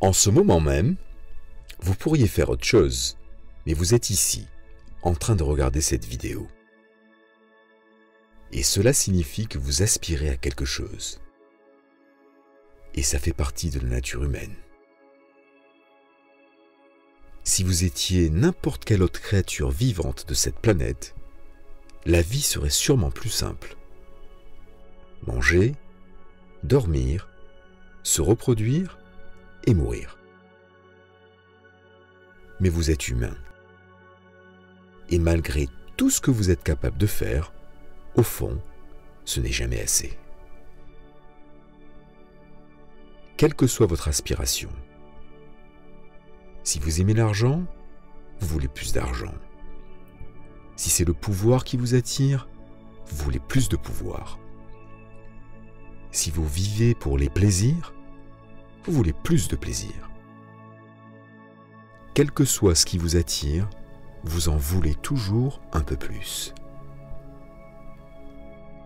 En ce moment même, vous pourriez faire autre chose, mais vous êtes ici, en train de regarder cette vidéo. Et cela signifie que vous aspirez à quelque chose. Et ça fait partie de la nature humaine. Si vous étiez n'importe quelle autre créature vivante de cette planète, la vie serait sûrement plus simple. Manger, dormir, se reproduire et mourir. Mais vous êtes humain. Et malgré tout ce que vous êtes capable de faire, au fond, ce n'est jamais assez. Quelle que soit votre aspiration, si vous aimez l'argent, vous voulez plus d'argent. Si c'est le pouvoir qui vous attire, vous voulez plus de pouvoir. Si vous vivez pour les plaisirs, vous voulez plus de plaisir. Quel que soit ce qui vous attire, vous en voulez toujours un peu plus.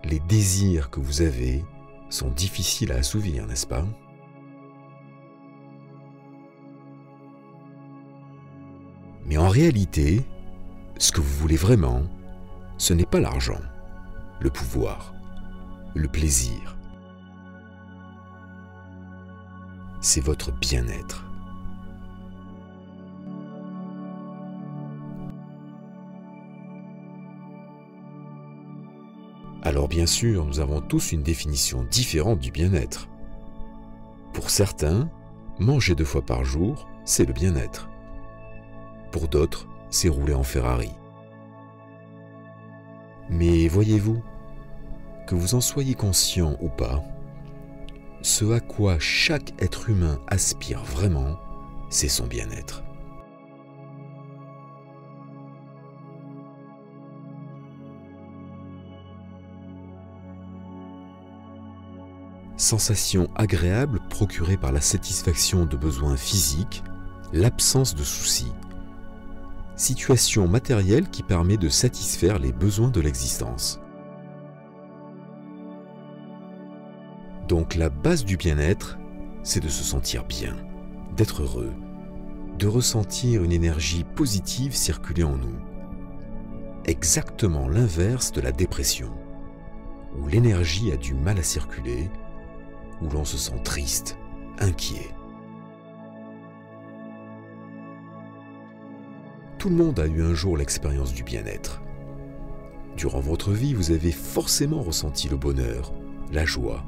Les désirs que vous avez sont difficiles à assouvir, n'est-ce pas ? Mais en réalité, ce que vous voulez vraiment, ce n'est pas l'argent, le pouvoir, le plaisir. C'est votre bien-être. Alors bien sûr, nous avons tous une définition différente du bien-être. Pour certains, manger 2 fois par jour, c'est le bien-être. Pour d'autres, c'est rouler en Ferrari. Mais voyez-vous, que vous en soyez conscient ou pas, ce à quoi chaque être humain aspire vraiment, c'est son bien-être. Sensation agréable procurée par la satisfaction de besoins physiques, l'absence de soucis. Situation matérielle qui permet de satisfaire les besoins de l'existence. Donc la base du bien-être, c'est de se sentir bien, d'être heureux, de ressentir une énergie positive circuler en nous. Exactement l'inverse de la dépression, où l'énergie a du mal à circuler, où l'on se sent triste, inquiet. Tout le monde a eu un jour l'expérience du bien-être. Durant votre vie, vous avez forcément ressenti le bonheur, la joie.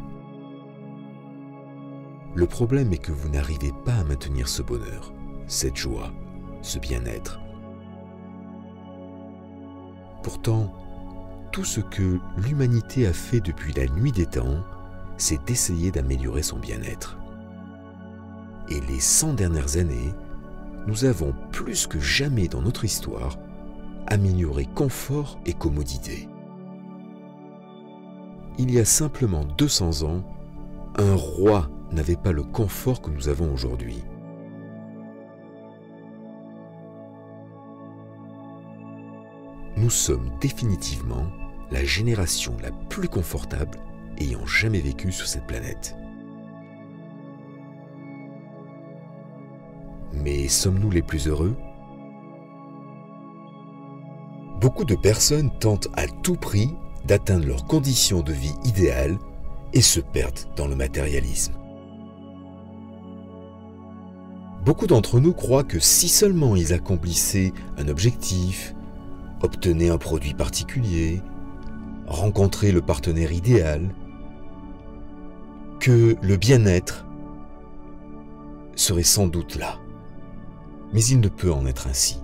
Le problème est que vous n'arrivez pas à maintenir ce bonheur, cette joie, ce bien-être. Pourtant, tout ce que l'humanité a fait depuis la nuit des temps, c'est d'essayer d'améliorer son bien-être. Et les 100 dernières années, nous avons plus que jamais dans notre histoire amélioré confort et commodité. Il y a simplement 200 ans, un roi n'avait pas le confort que nous avons aujourd'hui. Nous sommes définitivement la génération la plus confortable ayant jamais vécu sur cette planète. Mais sommes-nous les plus heureux ? Beaucoup de personnes tentent à tout prix d'atteindre leurs conditions de vie idéales et se perdent dans le matérialisme. Beaucoup d'entre nous croient que si seulement ils accomplissaient un objectif, obtenaient un produit particulier, rencontraient le partenaire idéal, que le bien-être serait sans doute là. Mais il ne peut en être ainsi,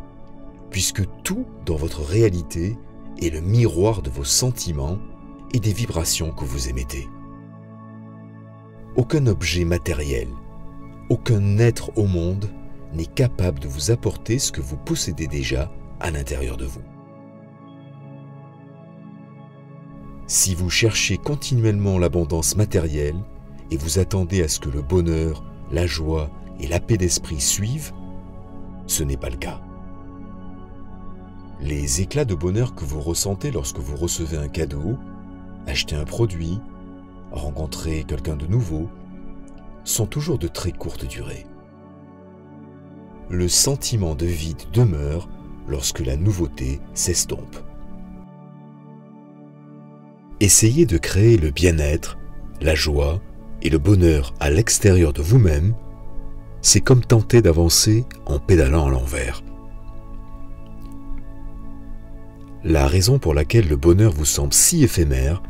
puisque tout dans votre réalité est le miroir de vos sentiments et des vibrations que vous émettez. Aucun objet matériel, aucun être au monde n'est capable de vous apporter ce que vous possédez déjà à l'intérieur de vous. Si vous cherchez continuellement l'abondance matérielle et vous attendez à ce que le bonheur, la joie et la paix d'esprit suivent, ce n'est pas le cas. Les éclats de bonheur que vous ressentez lorsque vous recevez un cadeau, achetez un produit, rencontrez quelqu'un de nouveau, sont toujours de très courte durée. le sentiment de vide demeure lorsque la nouveauté s'estompe. Essayez de créer le bien-être, la joie et le bonheur à l'extérieur de vous-même, c'est comme tenter d'avancer en pédalant à l'envers. La raison pour laquelle le bonheur vous semble si éphémère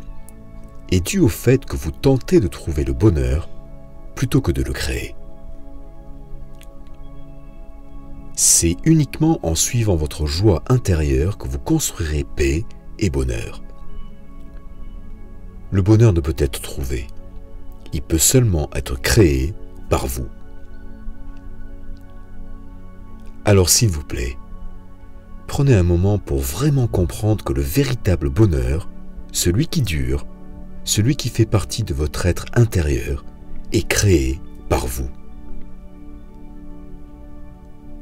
est due au fait que vous tentez de trouver le bonheur plutôt que de le créer. C'est uniquement en suivant votre joie intérieure que vous construirez paix et bonheur. Le bonheur ne peut être trouvé, il peut seulement être créé par vous. Alors s'il vous plaît, prenez un moment pour vraiment comprendre que le véritable bonheur, celui qui dure, celui qui fait partie de votre être intérieur, est créé par vous.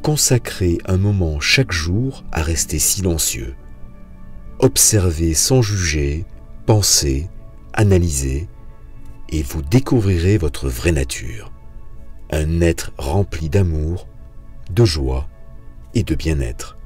Consacrez un moment chaque jour à rester silencieux. Observez sans juger, pensez, analysez, et vous découvrirez votre vraie nature. Un être rempli d'amour, de joie et de bien-être.